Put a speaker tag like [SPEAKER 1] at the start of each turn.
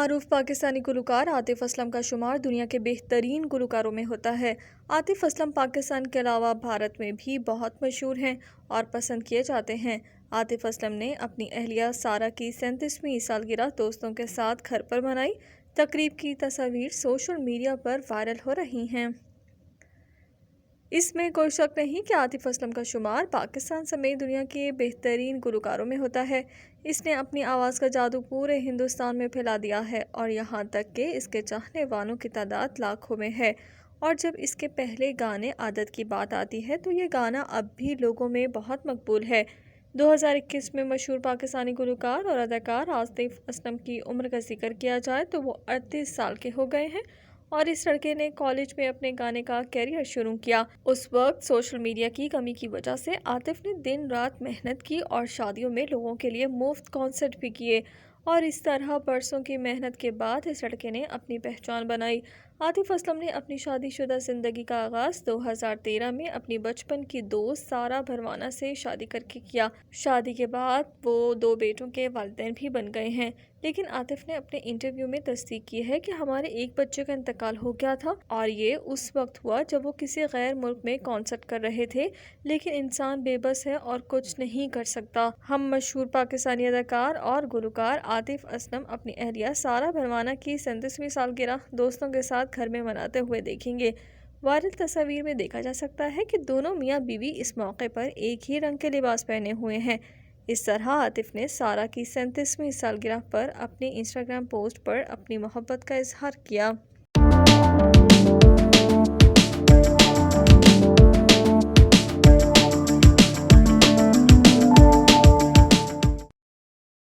[SPEAKER 1] मारूफ पाकिस्तानी गुलकार आतिफ असलम का शुमार दुनिया के बेहतरीन गुलकारों में होता है। आतिफ असलम पाकिस्तान के अलावा भारत में भी बहुत मशहूर हैं और पसंद किए जाते हैं। आतिफ असलम ने अपनी अहलिया सारा की 37वीं सालगिरह दोस्तों के साथ घर पर मनाई। तकरीब की तस्वीर सोशल मीडिया पर वायरल हो रही हैं। इसमें कोई शक नहीं कि आतिफ असलम का शुमार पाकिस्तान समेत दुनिया के बेहतरीन गुलकारों में होता है। इसने अपनी आवाज़ का जादू पूरे हिंदुस्तान में फैला दिया है और यहाँ तक कि इसके चाहने वालों की तादाद लाखों में है। और जब इसके पहले गाने आदत की बात आती है तो ये गाना अब भी लोगों में बहुत मकबूल है। 2021 में मशहूर पाकिस्तानी गुलकार और अदाकार आतिफ असलम की उम्र का जिक्र किया जाए तो वो 38 साल के हो गए हैं और इस लड़के ने कॉलेज में अपने गाने का कैरियर शुरू किया। उस वक्त सोशल मीडिया की कमी की वजह से आतिफ ने दिन रात मेहनत की और शादियों में लोगों के लिए मुफ्त कॉन्सर्ट भी किए और इस तरह बरसों की मेहनत के बाद इस लड़के ने अपनी पहचान बनाई। आतिफ असलम ने अपनी शादीशुदा ज़िंदगी का आगाज़ 2013 में अपनी बचपन की दोस्त सारा भरवाना से शादी करके किया। शादी के बाद वो 2 बेटों के वालिदैन भी बन गए हैं। लेकिन आतिफ ने अपने इंटरव्यू में तस्दीक की है कि हमारे एक बच्चे का इंतकाल हो गया था और ये उस वक्त हुआ जब वो किसी गैर मुल्क में कॉन्सर्ट कर रहे थे। लेकिन इंसान बेबस है और कुछ नहीं कर सकता। हम मशहूर पाकिस्तानी अदाकार और गुलकार आतिफ असलम अपनी अहलिया सारा भरवाना की 37वीं सालगिरह दोस्तों के साथ घर में मनाते हुए देखेंगे। वायरल तस्वीर में देखा जा सकता है कि दोनों मियाँ बीवी इस मौके पर एक ही रंग के लिबास पहने हुए हैं। इस तरह आतिफ ने सारा की 37वीं सालगिरह पर अपनी इंस्टाग्राम पोस्ट पर अपनी मोहब्बत का इजहार किया।